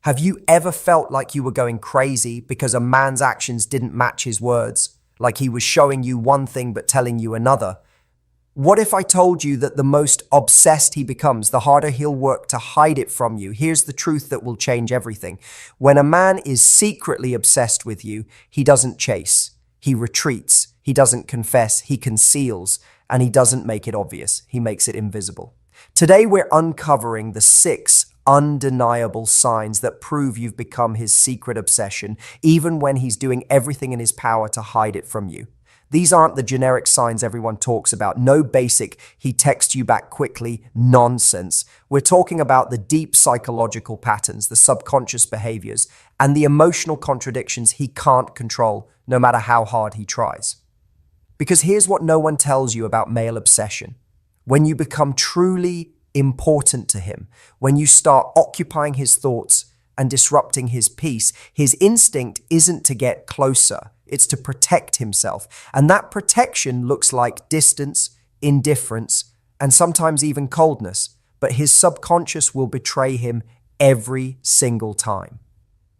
Have you ever felt like you were going crazy because a man's actions didn't match his words? Like he was showing you one thing but telling you another? What if I told you that the most obsessed he becomes, the harder he'll work to hide it from you? Here's the truth that will change everything. When a man is secretly obsessed with you, he doesn't chase. He retreats. He doesn't confess. He conceals. And he doesn't make it obvious. He makes it invisible. Today, we're uncovering the 6 undeniable signs that prove you've become his secret obsession, even when he's doing everything in his power to hide it from you. These aren't the generic signs everyone talks about. No basic, he texts you back quickly, nonsense. We're talking about the deep psychological patterns, the subconscious behaviors, and the emotional contradictions he can't control, no matter how hard he tries. Because here's what no one tells you about male obsession. When you become truly important to him, when you start occupying his thoughts and disrupting his peace, his instinct isn't to get closer, it's to protect himself. And that protection looks like distance, indifference, and sometimes even coldness. But his subconscious will betray him every single time.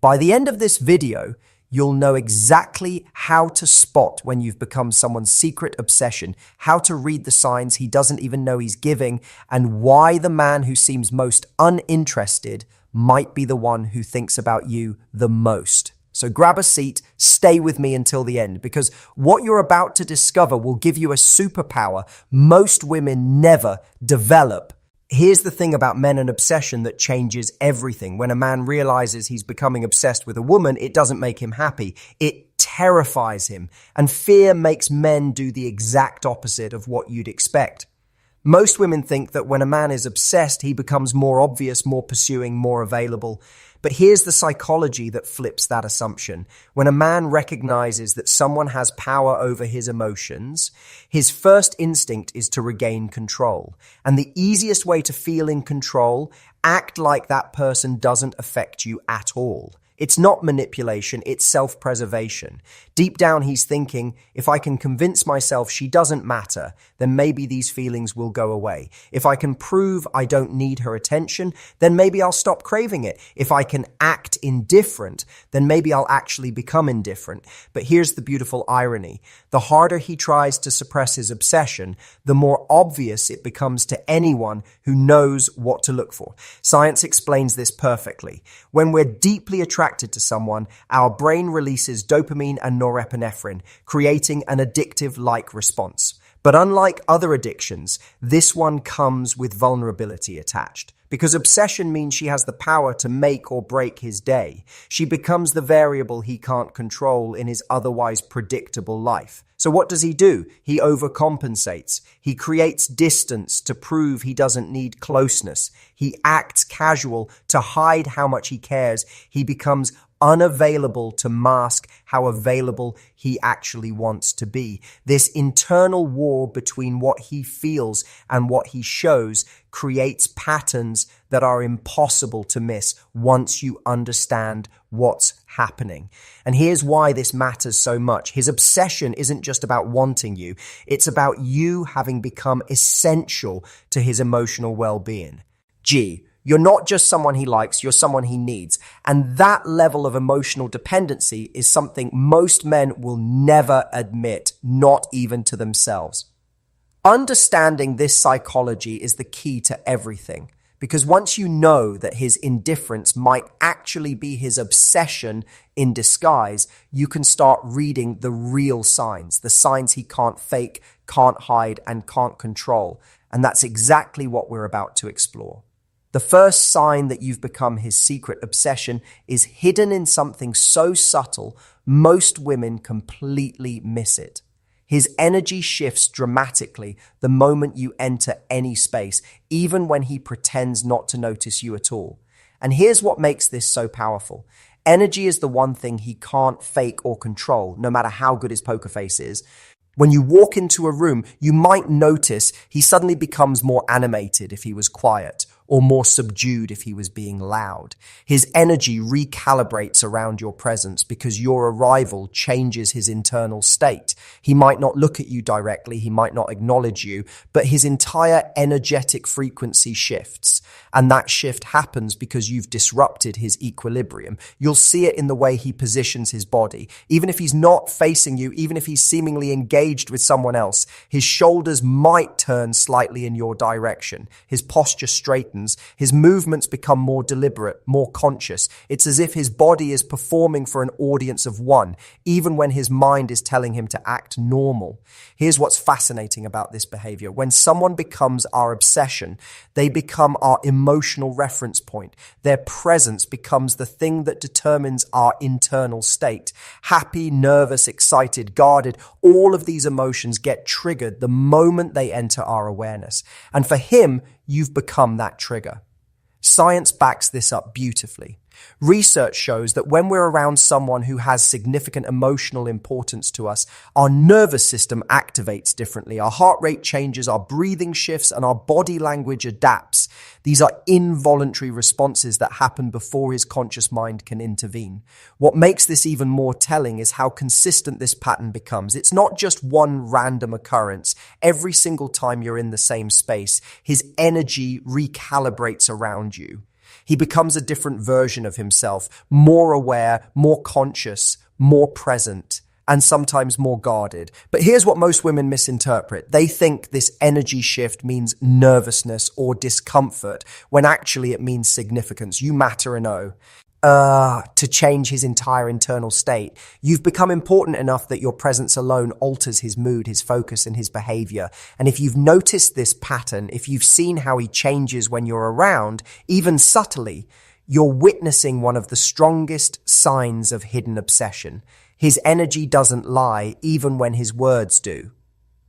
By the end of this video, you'll know exactly how to spot when you've become someone's secret obsession, how to read the signs he doesn't even know he's giving, and why the man who seems most uninterested might be the one who thinks about you the most. So grab a seat, stay with me until the end, because what you're about to discover will give you a superpower most women never develop. Here's the thing about men and obsession that changes everything. When a man realizes he's becoming obsessed with a woman, it doesn't make him happy. It terrifies him. And fear makes men do the exact opposite of what you'd expect. Most women think that when a man is obsessed, he becomes more obvious, more pursuing, more available. But here's the psychology that flips that assumption. When a man recognizes that someone has power over his emotions, his first instinct is to regain control. And the easiest way to feel in control, act like that person doesn't affect you at all. It's not manipulation, it's self-preservation. Deep down, he's thinking, if I can convince myself she doesn't matter, then maybe these feelings will go away. If I can prove I don't need her attention, then maybe I'll stop craving it. If I can act indifferent, then maybe I'll actually become indifferent. But here's the beautiful irony. The harder he tries to suppress his obsession, the more obvious it becomes to anyone who knows what to look for. Science explains this perfectly. When we're deeply attracted to someone, our brain releases dopamine and norepinephrine, creating an addictive-like response. But unlike other addictions, this one comes with vulnerability attached. Because obsession means she has the power to make or break his day. She becomes the variable he can't control in his otherwise predictable life. So what does he do? He overcompensates. He creates distance to prove he doesn't need closeness. He acts casual to hide how much he cares. He becomes unavailable to mask how available he actually wants to be. This internal war between what he feels and what he shows creates patterns that are impossible to miss once you understand what's happening. And here's why this matters so much. His obsession isn't just about wanting you. It's about you having become essential to his emotional well-being. You're not just someone he likes, you're someone he needs. And that level of emotional dependency is something most men will never admit, not even to themselves. Understanding this psychology is the key to everything. Because once you know that his indifference might actually be his obsession in disguise, you can start reading the real signs, the signs he can't fake, can't hide, and can't control. And that's exactly what we're about to explore. The first sign that you've become his secret obsession is hidden in something so subtle, most women completely miss it. His energy shifts dramatically the moment you enter any space, even when he pretends not to notice you at all. And here's what makes this so powerful. Energy is the one thing he can't fake or control, no matter how good his poker face is. When you walk into a room, you might notice he suddenly becomes more animated if he was quiet, or more subdued if he was being loud. His energy recalibrates around your presence because your arrival changes his internal state. He might not look at you directly, he might not acknowledge you, but his entire energetic frequency shifts. And that shift happens because you've disrupted his equilibrium. You'll see it in the way he positions his body. Even if he's not facing you, even if he's seemingly engaged with someone else, his shoulders might turn slightly in your direction. His posture straightens. His movements become more deliberate, more conscious. It's as if his body is performing for an audience of one, even when his mind is telling him to act normal. Here's what's fascinating about this behavior. When someone becomes our obsession, they become our emotional reference point. Their presence becomes the thing that determines our internal state. Happy, nervous, excited, guarded, all of these emotions get triggered the moment they enter our awareness. And for him, you've become that trigger. Science backs this up beautifully. Research shows that when we're around someone who has significant emotional importance to us, our nervous system activates differently. Our heart rate changes, our breathing shifts, and our body language adapts. These are involuntary responses that happen before his conscious mind can intervene. What makes this even more telling is how consistent this pattern becomes. It's not just one random occurrence. Every single time you're in the same space, his energy recalibrates around you. He becomes a different version of himself, more aware, more conscious, more present, and sometimes more guarded. But here's what most women misinterpret. They think this energy shift means nervousness or discomfort, when actually it means significance. You matter and to change his entire internal state. You've become important enough that your presence alone alters his mood, his focus, and his behavior. And if you've noticed this pattern, if you've seen how he changes when you're around, even subtly, you're witnessing one of the strongest signs of hidden obsession. His energy doesn't lie, even when his words do.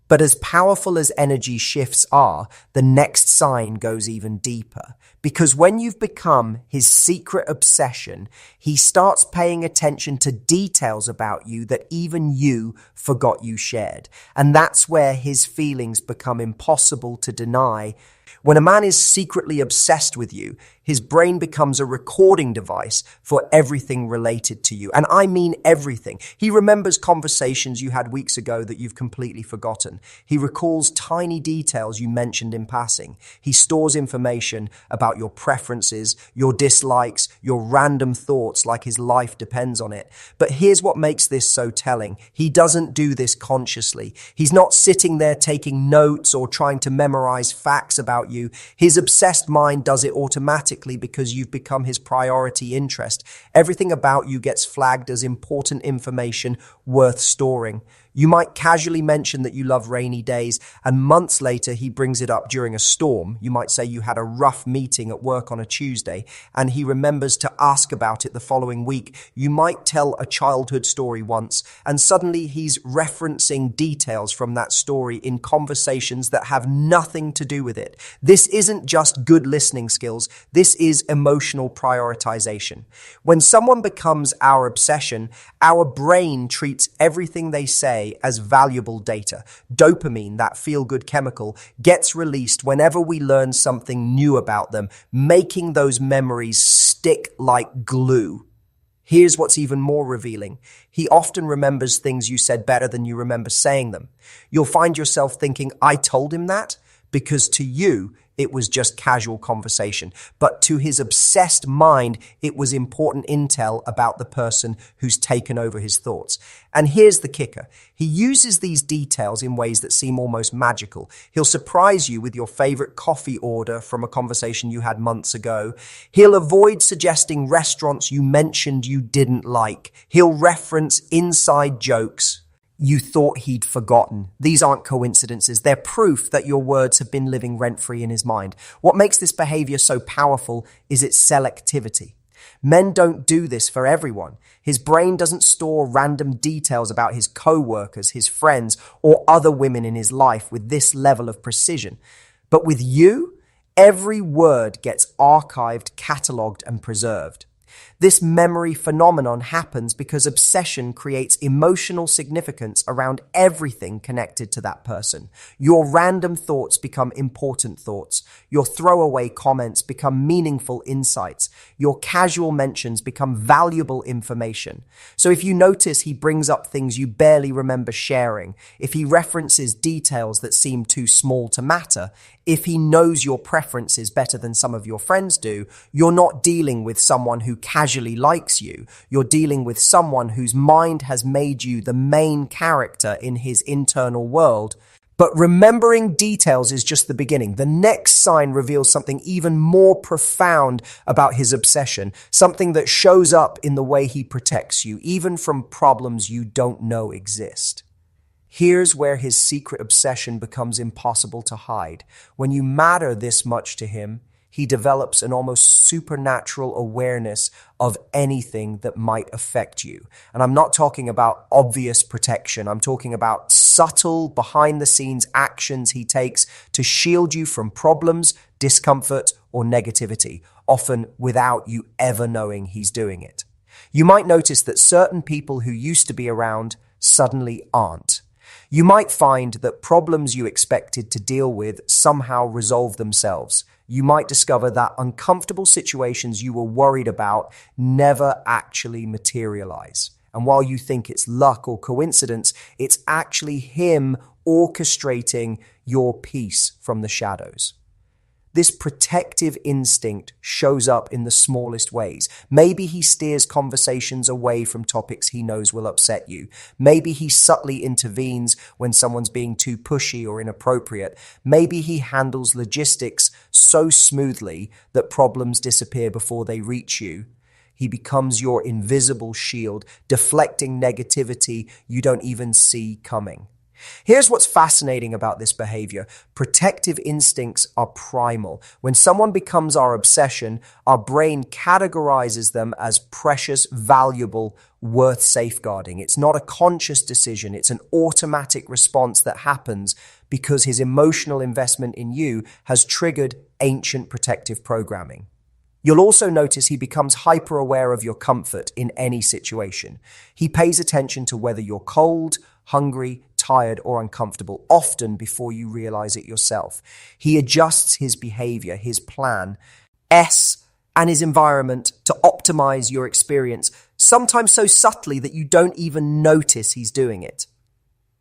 But as powerful as energy shifts are, the next sign goes even deeper. Because when you've become his secret obsession, he starts paying attention to details about you that even you forgot you shared. And that's where his feelings become impossible to deny. When a man is secretly obsessed with you, his brain becomes a recording device for everything related to you. And I mean everything. He remembers conversations you had weeks ago that you've completely forgotten. He recalls tiny details you mentioned in passing. He stores information about your preferences, your dislikes, your random thoughts, like his life depends on it. But here's what makes this so telling. He doesn't do this consciously. He's not sitting there taking notes or trying to memorize facts about you. His obsessed mind does it automatically because you've become his priority interest. Everything about you gets flagged as important information worth storing. You might casually mention that you love rainy days, and months later he brings it up during a storm. You might say you had a rough meeting at work on a Tuesday, and he remembers to ask about it the following week. You might tell a childhood story once, and suddenly he's referencing details from that story in conversations that have nothing to do with it. This isn't just good listening skills. This is emotional prioritization. When someone becomes our obsession, our brain treats everything they say as valuable data. Dopamine, that feel-good chemical, gets released whenever we learn something new about them, making those memories stick like glue. Here's what's even more revealing. He often remembers things you said better than you remember saying them. You'll find yourself thinking, I told him that? Because to you, it was just casual conversation. But to his obsessed mind, it was important intel about the person who's taken over his thoughts. And here's the kicker. He uses these details in ways that seem almost magical. He'll surprise you with your favorite coffee order from a conversation you had months ago. He'll avoid suggesting restaurants you mentioned you didn't like. He'll reference inside jokes you thought he'd forgotten. These aren't coincidences. They're proof that your words have been living rent-free in his mind. What makes this behavior so powerful is its selectivity. Men don't do this for everyone. His brain doesn't store random details about his co-workers, his friends, or other women in his life with this level of precision. But with you, every word gets archived, catalogued, and preserved. This memory phenomenon happens because obsession creates emotional significance around everything connected to that person. Your random thoughts become important thoughts. Your throwaway comments become meaningful insights. Your casual mentions become valuable information. So if you notice he brings up things you barely remember sharing, if he references details that seem too small to matter, if he knows your preferences better than some of your friends do, you're not dealing with someone who casually likes you. You're dealing with someone whose mind has made you the main character in his internal world. But remembering details is just the beginning. The next sign reveals something even more profound about his obsession, something that shows up in the way he protects you, even from problems you don't know exist. Here's where his secret obsession becomes impossible to hide. When you matter this much to him, he develops an almost supernatural awareness of anything that might affect you. And I'm not talking about obvious protection. I'm talking about subtle, behind-the-scenes actions he takes to shield you from problems, discomfort, or negativity, often without you ever knowing he's doing it. You might notice that certain people who used to be around suddenly aren't. You might find that problems you expected to deal with somehow resolve themselves. You might discover that uncomfortable situations you were worried about never actually materialize. And while you think it's luck or coincidence, it's actually him orchestrating your peace from the shadows. This protective instinct shows up in the smallest ways. Maybe he steers conversations away from topics he knows will upset you. Maybe he subtly intervenes when someone's being too pushy or inappropriate. Maybe he handles logistics so smoothly that problems disappear before they reach you. He becomes your invisible shield, deflecting negativity you don't even see coming. Here's what's fascinating about this behavior. Protective instincts are primal. When someone becomes our obsession, our brain categorizes them as precious, valuable, worth safeguarding. It's not a conscious decision. It's an automatic response that happens because his emotional investment in you has triggered ancient protective programming. You'll also notice he becomes hyper-aware of your comfort in any situation. He pays attention to whether you're cold, hungry, tired, or uncomfortable, often before you realize it yourself. He adjusts his behavior, his plan, and his environment to optimize your experience, sometimes so subtly that you don't even notice he's doing it.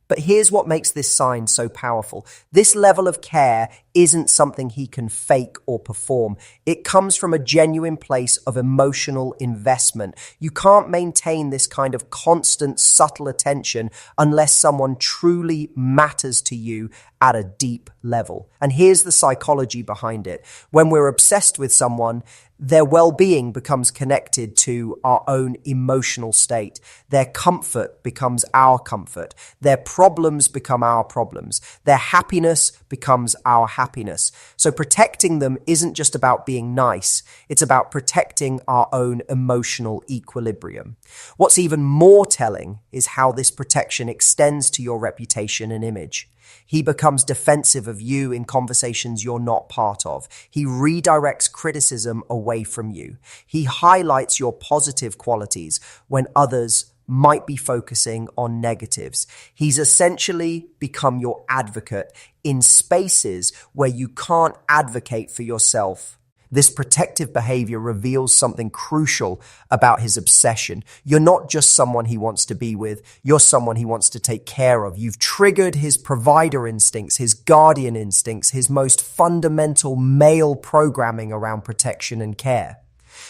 But here's what makes this sign so powerful. This level of care isn't something he can fake or perform. It comes from a genuine place of emotional investment. You can't maintain this kind of constant, subtle attention unless someone truly matters to you at a deep level. And here's the psychology behind it. When we're obsessed with someone, their well-being becomes connected to our own emotional state. Their comfort becomes our comfort. Their problems become our problems. Their happiness becomes our happiness. So protecting them isn't just about being nice. It's about protecting our own emotional equilibrium. What's even more telling is how this protection extends to your reputation and image. He becomes defensive of you in conversations you're not part of. He redirects criticism away from you. He highlights your positive qualities when others might be focusing on negatives. He's essentially become your advocate in spaces where you can't advocate for yourself. This protective behavior reveals something crucial about his obsession. You're not just someone he wants to be with, you're someone he wants to take care of. You've triggered his provider instincts, his guardian instincts, his most fundamental male programming around protection and care.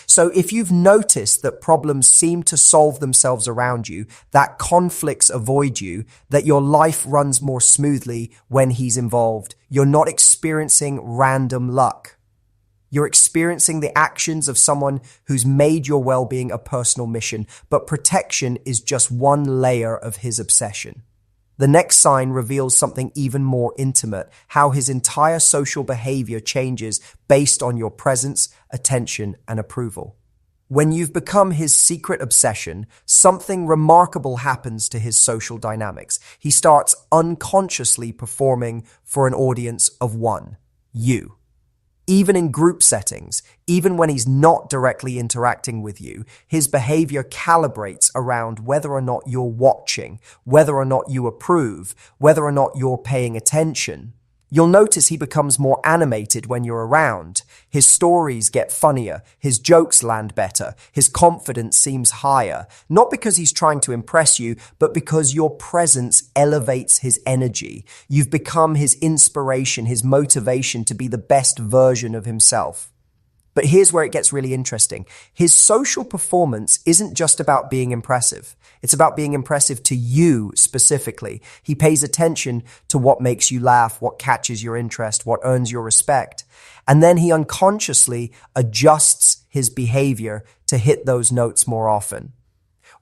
So if you've noticed that problems seem to solve themselves around you, that conflicts avoid you, that your life runs more smoothly when he's involved, you're not experiencing random luck. You're experiencing the actions of someone who's made your well-being a personal mission, but protection is just one layer of his obsession. The next sign reveals something even more intimate, how his entire social behavior changes based on your presence, attention, and approval. When you've become his secret obsession, something remarkable happens to his social dynamics. He starts unconsciously performing for an audience of one, you. Even in group settings, even when he's not directly interacting with you, his behavior calibrates around whether or not you're watching, whether or not you approve, whether or not you're paying attention. You'll notice he becomes more animated when you're around. His stories get funnier, his jokes land better, his confidence seems higher, not because he's trying to impress you, but because your presence elevates his energy. You've become his inspiration, his motivation to be the best version of himself. But here's where it gets really interesting. His social performance isn't just about being impressive. It's about being impressive to you specifically. He pays attention to what makes you laugh, what catches your interest, what earns your respect. And then he unconsciously adjusts his behavior to hit those notes more often.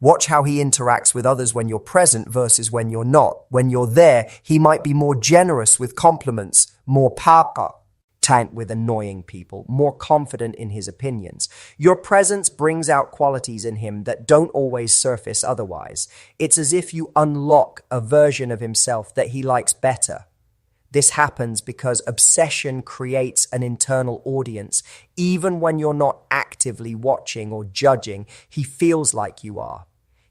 Watch how he interacts with others when you're present versus when you're not. When you're there, he might be more generous with compliments, more paka with annoying people, more confident in his opinions. Your presence brings out qualities in him that don't always surface otherwise. It's as if you unlock a version of himself that he likes better. This happens because obsession creates an internal audience. Even when you're not actively watching or judging, he feels like you are.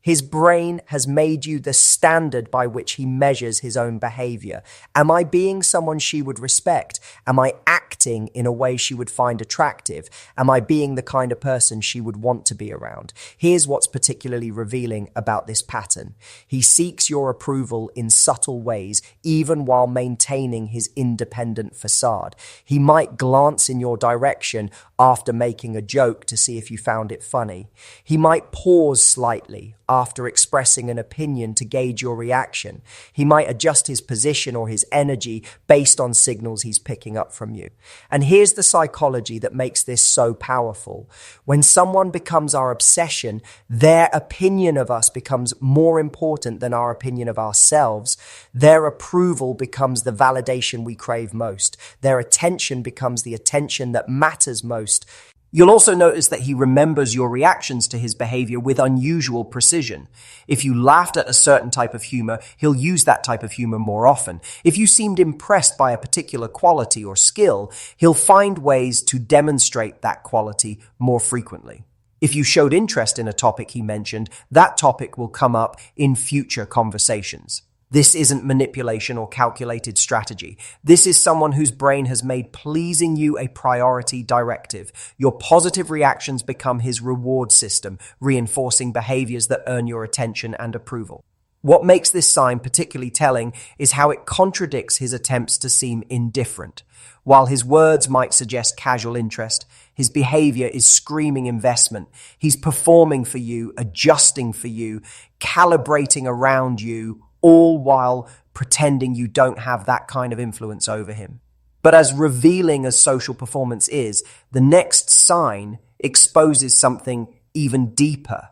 His brain has made you the standard by which he measures his own behavior. Am I being someone she would respect? Am I acting in a way she would find attractive? Am I being the kind of person she would want to be around? Here's what's particularly revealing about this pattern. He seeks your approval in subtle ways, even while maintaining his independent facade. He might glance in your direction after making a joke to see if you found it funny. He might pause slightly after expressing an opinion to gauge your reaction. He might adjust his position or his energy based on signals he's picking up from you. And here's the psychology that makes this so powerful. When someone becomes our obsession, their opinion of us becomes more important than our opinion of ourselves. Their approval becomes the validation we crave most. Their attention becomes the attention that matters most. You'll also notice that he remembers your reactions to his behavior with unusual precision. If you laughed at a certain type of humor, he'll use that type of humor more often. If you seemed impressed by a particular quality or skill, he'll find ways to demonstrate that quality more frequently. If you showed interest in a topic he mentioned, that topic will come up in future conversations. This isn't manipulation or calculated strategy. This is someone whose brain has made pleasing you a priority directive. Your positive reactions become his reward system, reinforcing behaviors that earn your attention and approval. What makes this sign particularly telling is how it contradicts his attempts to seem indifferent. While his words might suggest casual interest, his behavior is screaming investment. He's performing for you, adjusting for you, calibrating around you, all while pretending you don't have that kind of influence over him. But as revealing as social performance is, the next sign exposes something even deeper.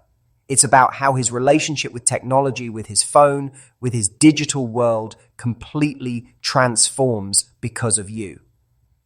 It's about how his relationship with technology, with his phone, with his digital world completely transforms because of you.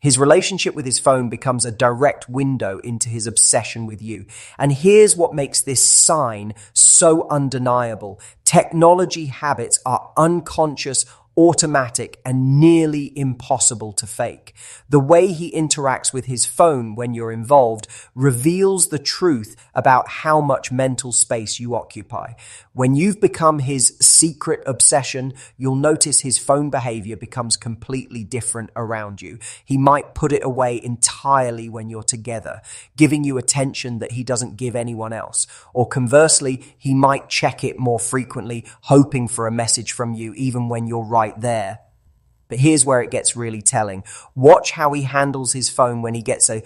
His relationship with his phone becomes a direct window into his obsession with you. And here's what makes this sign so undeniable. Technology habits are unconscious, automatic, and nearly impossible to fake. The way he interacts with his phone when you're involved reveals the truth about how much mental space you occupy. When you've become his secret obsession, you'll notice his phone behavior becomes completely different around you. He might put it away entirely when you're together, giving you attention that he doesn't give anyone else. Or conversely, he might check it more frequently, hoping for a message from you even when you're right there. But here's where it gets really telling. Watch how he handles his phone when he gets a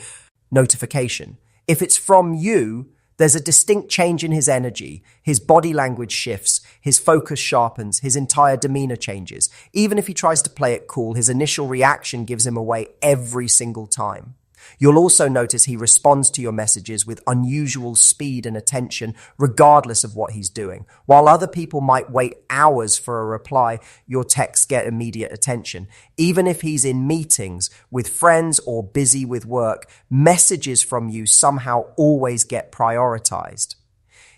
notification. If it's from you, there's a distinct change in his energy. His body language shifts, his focus sharpens, his entire demeanor changes. Even if he tries to play it cool, his initial reaction gives him away every single time. You'll also notice he responds to your messages with unusual speed and attention, regardless of what he's doing. While other people might wait hours for a reply, your texts get immediate attention. Even if he's in meetings with friends or busy with work, messages from you somehow always get prioritized.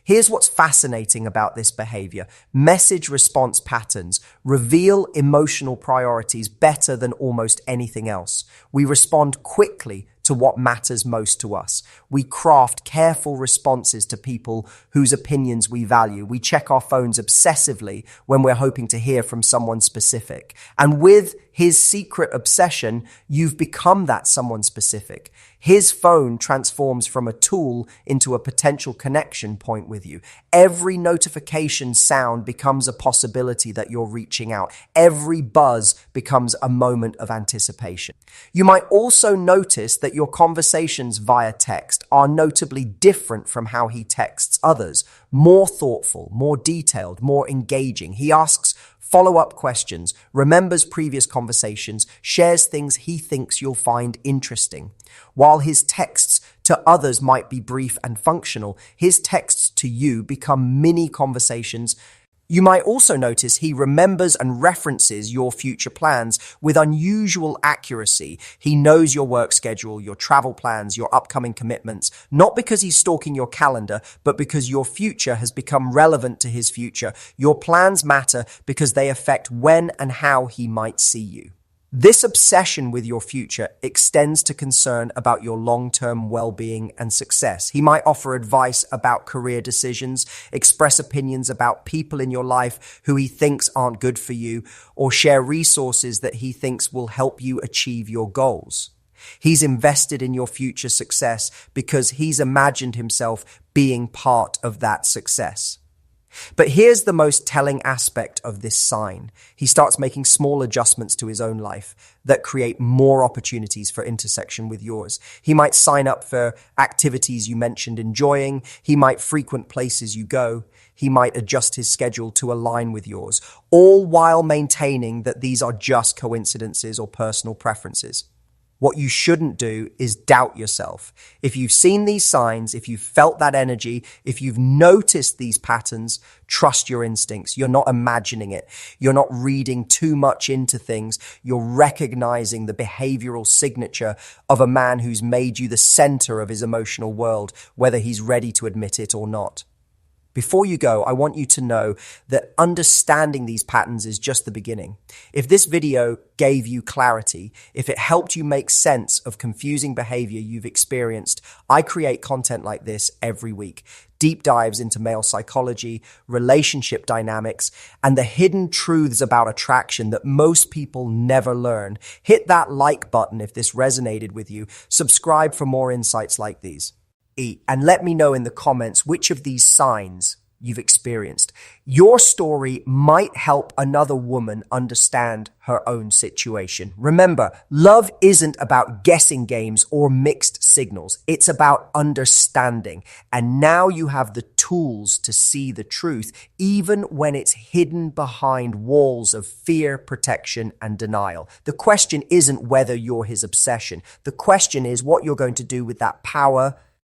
Here's what's fascinating about this behavior. Message response patterns reveal emotional priorities better than almost anything else. We respond quickly to what matters most to us. We craft careful responses to people whose opinions we value. We check our phones obsessively when we're hoping to hear from someone specific. And with his secret obsession, you've become that someone specific. His phone transforms from a tool into a potential connection point with you. Every notification sound becomes a possibility that you're reaching out. Every buzz becomes a moment of anticipation. You might also notice that your conversations via text are notably different from how he texts others. More thoughtful, more detailed, more engaging. He asks follow-up questions, remembers previous conversations, shares things he thinks you'll find interesting. While his texts to others might be brief and functional, his texts to you become mini conversations. You might also notice he remembers and references your future plans with unusual accuracy. He knows your work schedule, your travel plans, your upcoming commitments, not because he's stalking your calendar, but because your future has become relevant to his future. Your plans matter because they affect when and how he might see you. This obsession with your future extends to concern about your long-term well-being and success. He might offer advice about career decisions, express opinions about people in your life who he thinks aren't good for you, or share resources that he thinks will help you achieve your goals. He's invested in your future success because he's imagined himself being part of that success. But here's the most telling aspect of this sign. He starts making small adjustments to his own life that create more opportunities for intersection with yours. He might sign up for activities you mentioned enjoying. He might frequent places you go. He might adjust his schedule to align with yours, all while maintaining that these are just coincidences or personal preferences. What you shouldn't do is doubt yourself. If you've seen these signs, if you've felt that energy, if you've noticed these patterns, trust your instincts. You're not imagining it. You're not reading too much into things. You're recognizing the behavioral signature of a man who's made you the center of his emotional world, whether he's ready to admit it or not. Before you go, I want you to know that understanding these patterns is just the beginning. If this video gave you clarity, if it helped you make sense of confusing behavior you've experienced, I create content like this every week. Deep dives into male psychology, relationship dynamics, and the hidden truths about attraction that most people never learn. Hit that like button if this resonated with you. Subscribe for more insights like these. And let me know in the comments which of these signs you've experienced. Your story might help another woman understand her own situation. Remember, love isn't about guessing games or mixed signals. It's about understanding. And now you have the tools to see the truth, even when it's hidden behind walls of fear, protection, and denial. The question isn't whether you're his obsession. The question is what you're going to do with that power